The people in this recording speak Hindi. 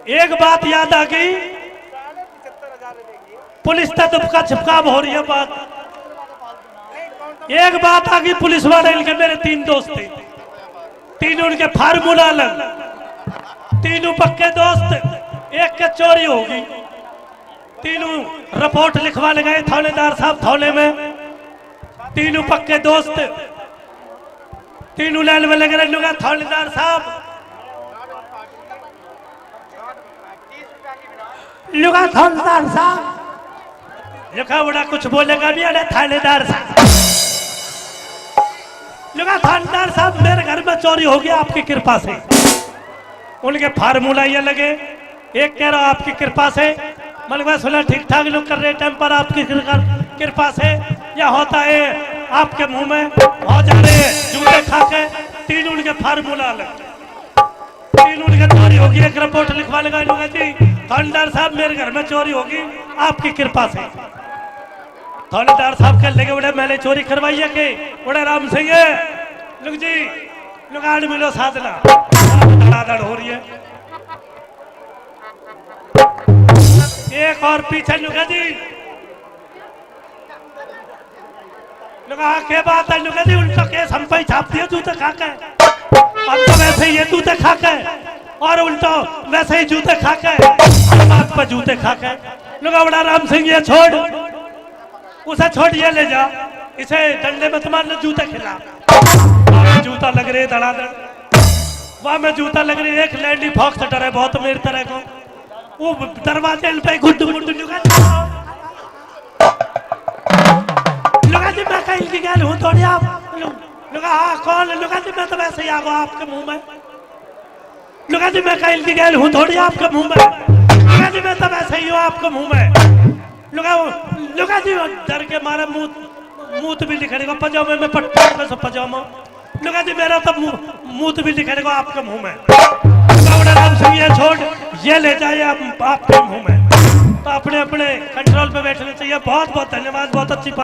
एक बात याद आ गई, पुलिस तक दुबका छिपकाव हो रही है बात। एक बात आ गई, पुलिस वाले इनके मेरे 3 दोस्त थे, तीनों उनके फार्मूला अलग, तीनों पक्के दोस्त, एक के चोरी होगी। तीनों रिपोर्ट लिखवाने गए थानेदार साहब थाने में, तीनों पक्के दोस्त, तीनों लाइन में लगे रहे। थानेदार साहब लुगा, थानेदार साहब लिखा बड़ा कुछ बोलेगा भी। अरे थानेदार साहब, लुगा थानेदार साहब मेरे घर में चोरी हो गया आपकी कृपा से। उनके फार्मूला ये लगे, एक कह रहा आपकी कृपा से, मतलब सुना ठीक ठाक लोग कर रहे टाइम पर आपकी कृपा से या होता है आपके मुंह में हो जा रहे जूते खा के। तीन उनके फार्मूला अलग, तीन उनके चोरी होगी। एक रिपोर्ट लिखवा लगा जी थानेदार साहब मेरे घर में चोरी होगी आपकी कृपा से। थानेदार साहब कह लगे बड़े मैंने चोरी करवाई है के बड़े राम सिंह लुक जी लुगाड़ मिलो साधना धड़ाधड़ हो रही है। एक और पीछे लुका जी लुका के बात है लुका जी उल्टा केस हम पे छाप दिए जूते खा के। हम तो वैसे ही ये जूते खा के और उल्टा वैसे ही जूते खा के बात पर जूते खा के। लुका बड़ा राम सिंह ये छोड़, उसे छोड़ ये ले जा, इसे डंडे में तुम्हारे जूते खिला। जूता लग रहे धड़ाधड़, वहां में जूता लग रही। एक लैंडी फॉक्स डरे बहुत मेरी तरह को, वो दरवाजे पे गुड गुड लुगा जी मैं कहीं की गैल हूँ थोड़ी आप लुगा। हाँ कौन लुगा जी मैं तो वैसे ही आ गया आपके मुंह में। लुगा जी मैं कहीं की गैल हूँ थोड़ी आपके मुंह में। लुगा जी मैं तो वैसे ही हूँ आपके मुंह में। लुगा जी डर के मारे मुंह भी लिखेगा पजामे में पट्टा में सब पजामा। लुगा जी मेरा तो मुंह भी लिखेगा आपके मुंह में। राम सिंह ये छोड़ ये ले जाए आपके मुंह में। तो अपने अपने कंट्रोल पे बैठना चाहिए। बहुत बहुत धन्यवाद, बहुत अच्छी बात।